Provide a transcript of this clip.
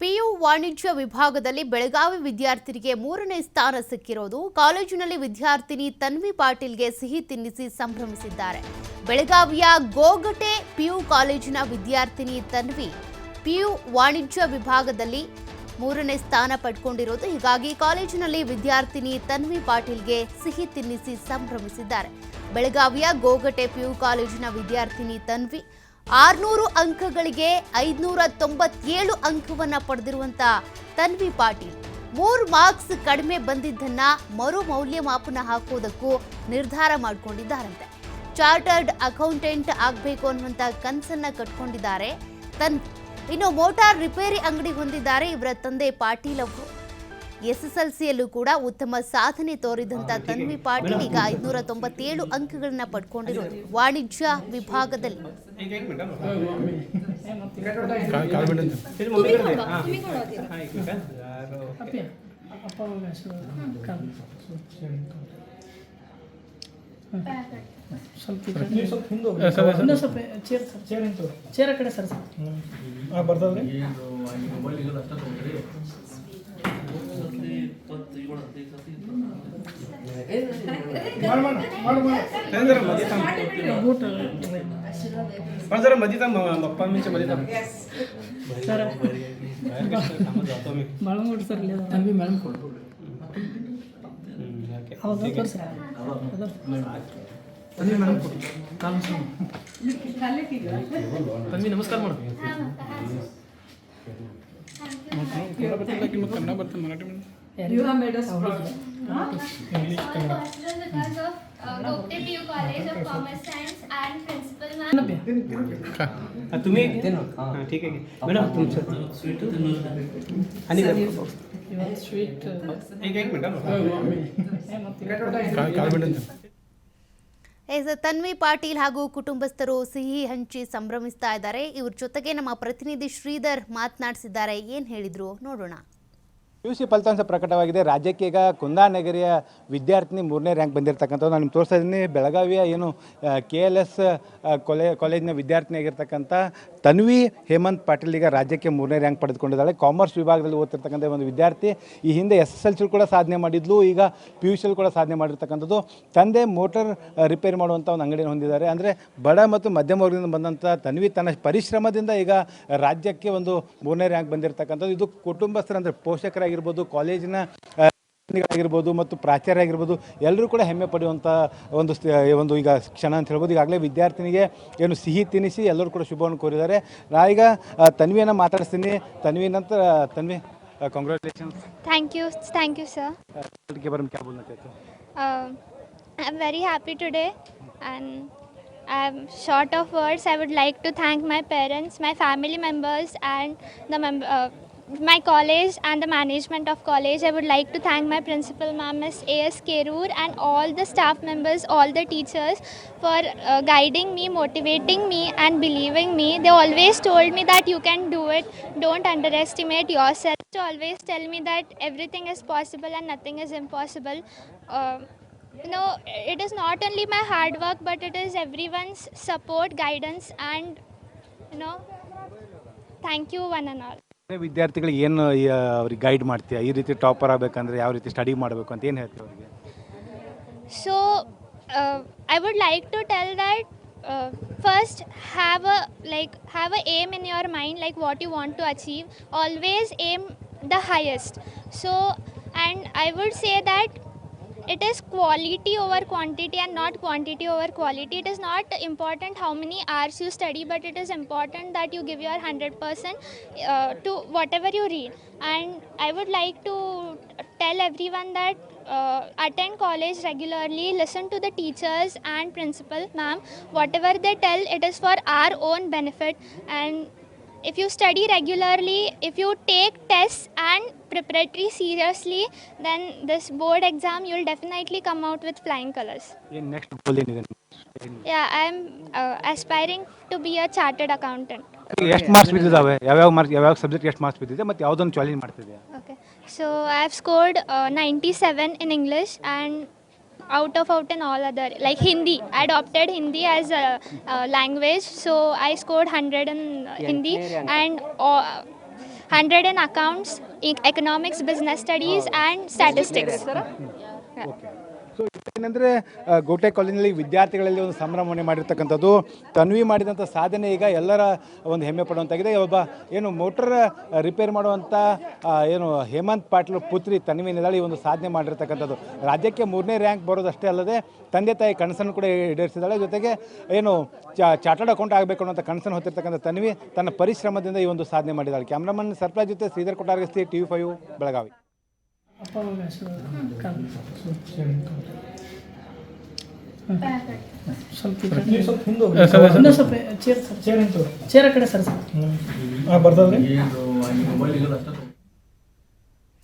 PU ವಾಣಿಜ್ಯ ವಿಭಾಗದಲ್ಲಿ ಬೆಳಗಾವಿ ವಿದ್ಯಾರ್ಥಿನಿಗೆ 3ನೇ ಸ್ಥಾನ ಸಿಕ್ಕಿರೋದು ಕಾಲೇಜಿನಲ್ಲಿ ವಿದ್ಯಾರ್ಥಿನಿ ತನ್ವಿ ಪಾಟೀಲ್ಗೆ ಸಿಹಿ ತಿನ್ನಿಸಿ ಸಂಭ್ರಮಿಸಿದ್ದಾರೆ. ಬೆಳಗಾವಿಯ ಗೋಗಟೆ ಪಿಯು ಕಾಲೇಜಿನ ವಿದ್ಯಾರ್ಥಿನಿ ತನ್ವಿ ಪಿಯು ವಾಣಿಜ್ಯ ವಿಭಾಗದಲ್ಲಿ 3ನೇ ಸ್ಥಾನ ಪಡೆದುಕೊಂಡಿರೋದು. ಹೀಗಾಗಿ ಕಾಲೇಜಿನಲ್ಲಿ ವಿದ್ಯಾರ್ಥಿನಿ ತನ್ವಿ ಪಾಟೀಲ್ಗೆ ಸಿಹಿ ತಿನ್ನಿಸಿ ಸಂಭ್ರಮಿಸಿದ್ದಾರೆ. ಬೆಳಗಾವಿಯ ಗೋಗಟೆ ಪಿಯು ಕಾಲೇಜಿನ ವಿದ್ಯಾರ್ಥಿನಿ ತನ್ವಿ 600 ಅಂಕಗಳಿಗೆ 597 ಅಂಕವನ್ನ ಪಡೆದಿರುವಂತ ತನ್ವಿ ಪಾಟೀಲ್ 3 ಮಾರ್ಕ್ಸ್ ಕಡಿಮೆ ಬಂದಿದ್ದನ್ನ ಮರು ಮೌಲ್ಯಮಾಪನ ಹಾಕೋದಕ್ಕೂ ನಿರ್ಧಾರ ಮಾಡಿಕೊಂಡಿದ್ದಾರಂತೆ. ಚಾರ್ಟರ್ಡ್ ಅಕೌಂಟೆಂಟ್ ಆಗಬೇಕು ಅನ್ನುವಂತ ಕನಸನ್ನ ಕಟ್ಕೊಂಡಿದ್ದಾರೆ ತನ್ವಿ. ಇನ್ನು ಮೋಟಾರ್ ರಿಪೇರಿ ಅಂಗಡಿ ಹೊಂದಿದ್ದಾರೆ ಇವರ ತಂದೆ ಪಾಟೀಲ್ ಅವರು. SSLCಯಲ್ಲೂ ಕೂಡ ಉತ್ತಮ ಸಾಧನೆ ತೋರಿದಂತ ತನ್ವಿ ಪಾಟೀಲ್ ಈಗ 597 ಅಂಕಗಳನ್ನ ಪಡ್ಕೊಂಡಿರೋದು ವಾಣಿಜ್ಯ ವಿಭಾಗದಲ್ಲಿ. ನಮಸ್ಕಾರ You have made us proud. Because of Gopte PU College of Commerce Science and Principal Ma'am. तुम्ही ठीक आहे मॅडम तुमचं आणि Sweet. एक मिनिट ತನ್ವಿ ಪಾಟೀಲ್ ಹಾಗೂ ಕುಟುಂಬಸ್ಥರು ಸಿಹಿ ಹಂಚಿ ಸಂಭ್ರಮಿಸ್ತಾ ಇದ್ದಾರೆ. ಇವ್ರ ಜೊತೆಗೆ ನಮ್ಮ ಪ್ರತಿನಿಧಿ ಶ್ರೀಧರ್ ಮಾತನಾಡಿಸಿದ್ದಾರೆ. ಏನ್ ಹೇಳಿದ್ರು ನೋಡೋಣ. PUC ಫಲಿತಾಂಶ ಪ್ರಕಟವಾಗಿದೆ. ರಾಜ್ಯಕ್ಕೆ ಈಗ ಕುಂದಾನಗರಿಯ ವಿದ್ಯಾರ್ಥಿನಿ 3ನೇ ರ್ಯಾಂಕ್ ಬಂದಿರತಕ್ಕಂಥದ್ದು. ನಾನು ನಿಮ್ಗೆ ತೋರಿಸ್ತಾ ಇದ್ದೀನಿ. ಬೆಳಗಾವಿಯ ಏನು KLS ಕಾಲೇಜಿನ ವಿದ್ಯಾರ್ಥಿನಿ ಆಗಿರ್ತಕ್ಕಂಥ ತನ್ವಿ ಹೇಮಂತ್ ಪಾಟೀಲ್ ಈಗ ರಾಜ್ಯಕ್ಕೆ 3ನೇ ರ್ಯಾಂಕ್ ಪಡೆದುಕೊಂಡಿದ್ದಾಳೆ. ಕಾಮರ್ಸ್ ವಿಭಾಗದಲ್ಲಿ ಓದ್ತಿರ್ತಕ್ಕಂಥ ಒಂದು ವಿದ್ಯಾರ್ಥಿ. ಈ ಹಿಂದೆ SSLC ಕೂಡ ಸಾಧನೆ ಮಾಡಿದ್ಲು, ಈಗ PUC ಕೂಡ ಸಾಧನೆ ಮಾಡಿರ್ತಕ್ಕಂಥದ್ದು. ತಂದೆ ಮೋಟಾರ್ ರಿಪೇರಿ ಮಾಡುವಂಥ ಒಂದು ಅಂಗಡಿಯನ್ನು ಹೊಂದಿದ್ದಾರೆ. ಅಂದರೆ ಬಡ ಮತ್ತು ಮಧ್ಯಮ ವರ್ಗದಿಂದ ಬಂದಂಥ ತನ್ವಿ ತನ್ನ ಪರಿಶ್ರಮದಿಂದ ಈಗ ರಾಜ್ಯಕ್ಕೆ ಒಂದು 3ನೇ ರ್ಯಾಂಕ್ ಬಂದಿರತಕ್ಕಂಥದ್ದು. ಇದು ಕುಟುಂಬಸ್ಥರು ಅಂದರೆ ಪೋಷಕರಾಗಿರ್ಬೋದು, ಕಾಲೇಜಿನ ಆಗಿರ್ಬೋದು ಮತ್ತು ಪ್ರಾಚಾರ್ಯ ಆಗಿರ್ಬೋದು, ಎಲ್ಲರೂ ಕೂಡ ಹೆಮ್ಮೆ ಪಡೆಯುವಂಥ ಒಂದು ಈಗ ಕ್ಷಣ ಅಂತ ಹೇಳ್ಬೋದು. ಈಗಾಗಲೇ ವಿದ್ಯಾರ್ಥಿನಿಗೆ ಏನು ಸಿಹಿ ತಿನ್ನಿಸಿ ಎಲ್ಲರೂ ಕೂಡ ಶುಭವನ್ನು ಕೋರಿದ್ದಾರೆ. ನಾನೀಗ ತನ್ವಿಯನ್ನು ಮಾತಾಡಿಸ್ತೀನಿ. ತನ್ವಿ ನಂತರ Tanvi congratulation. Thank you sir. के बारे में क्या बोलना चाहते हो? I'm very happy today and I'm short of words. I would like to thank my parents, my family members and my college and the management of college. I would like to thank my principal ma'am Ms. A.S. Kerur and all the staff members, all the teachers for guiding me, motivating me and believing me. They always told me that you can do it, don't underestimate yourself. They always tell me that everything is possible and nothing is impossible. It is not only my hard work but it is everyone's support, guidance and thank you one and all. ವಿದ್ಯಾರ್ಥಿಗಳಿಗೆ ಏನು ಅವ್ರಿಗೆ guide ಮಾಡ್ತೀಯಾ? ಈ ರೀತಿ topper ಆಗಬೇಕಂದ್ರೆ ಯಾವ ರೀತಿ study ಮಾಡಬೇಕು ಅಂತ ಏನು ಹೇಳ್ತೀವಿ ಅವರಿಗೆ? So I would like to tell that first have a aim in your mind, like what you want to achieve. Always aim the highest. So and I would say that it is quality over quantity and not quantity over quality. It is not important how many hours you study, but it is important that you give your 100% to whatever you read. And I would like to tell everyone that attend college regularly, listen to the teachers and principal ma'am. Whatever they tell, it is for our own benefit. And if you study regularly, if you take tests and preparatory seriously, then this board exam you'll definitely come out with flying colors. Next goal ಏನಿದೆ? Yeah, I'm aspiring to be a chartered accountant. ಎಷ್ಟು marks ಬಿದ್ದಿದ್ದಾವೆ? ಯಾವ subject ಎಷ್ಟು marks ಬಿದ್ದಿದೆ ಮತ್ತು ಯಾವುದನ್ನು challenge ಮಾಡ್ತಿದ್ಯಾ? Okay, so I have scored 97 in English and out in all other, like Hindi. I adopted Hindi as a language, so I scored 100 in Hindi and 100 in accounts, economics, business studies, and statistics. Okay. So ಏನಂದರೆ ಗೋಟೆ ಕಾಲೇಜಿನಲ್ಲಿ ವಿದ್ಯಾರ್ಥಿಗಳಲ್ಲಿ ಒಂದು ಸಂಭ್ರಮಣೆ ಮಾಡಿರ್ತಕ್ಕಂಥದ್ದು. ತನ್ವಿ ಮಾಡಿದಂಥ ಸಾಧನೆ ಈಗ ಎಲ್ಲರ ಒಂದು ಹೆಮ್ಮೆ ಪಡುವಂತಾಗಿದೆ. ಒಬ್ಬ ಏನು ಮೋಟರ್ ರಿಪೇರ್ ಮಾಡುವಂಥ ಏನು ಹೇಮಂತ್ ಪಾಟೀಲ್ ಪುತ್ರಿ ತನ್ವಿ ಏನಿದ್ದಾಳೆ ಈ ಒಂದು ಸಾಧನೆ ಮಾಡಿರ್ತಕ್ಕಂಥದ್ದು. ರಾಜ್ಯಕ್ಕೆ 3ನೇ ರ್ಯಾಂಕ್ ಬರೋದಷ್ಟೇ ಅಲ್ಲದೆ ತಂದೆ ತಾಯಿ ಕನಸನ್ನು ಕೂಡ ಈಡೇರಿಸಿದ್ದಾಳೆ. ಜೊತೆಗೆ ಏನು ಚಾರ್ಟರ್ಡ್ ಅಕೌಂಟ್ ಆಗಬೇಕು ಅನ್ನೋಂಥ ಕನಸನ್ನು ಹೊತ್ತಿರ್ತಕ್ಕಂಥ ತನ್ವಿ ತನ್ನ ಪರಿಶ್ರಮದಿಂದ ಈ ಒಂದು ಸಾಧನೆ ಮಾಡಿದ್ದಾಳೆ. ಕ್ಯಾಮ್ರಾಮನ್ ಸರ್ಪ್ರಾಜ್ ಜೊತೆ ಶ್ರೀಧರ್ ಕೊಟ್ಟಾರ್ಗಸ್ತಿ, TV5 ಬೆಳಗಾವಿ. ಚೇರ್ ಆ ಕಡೆ ಸರ್ ಬರ್ತದ್ರಿ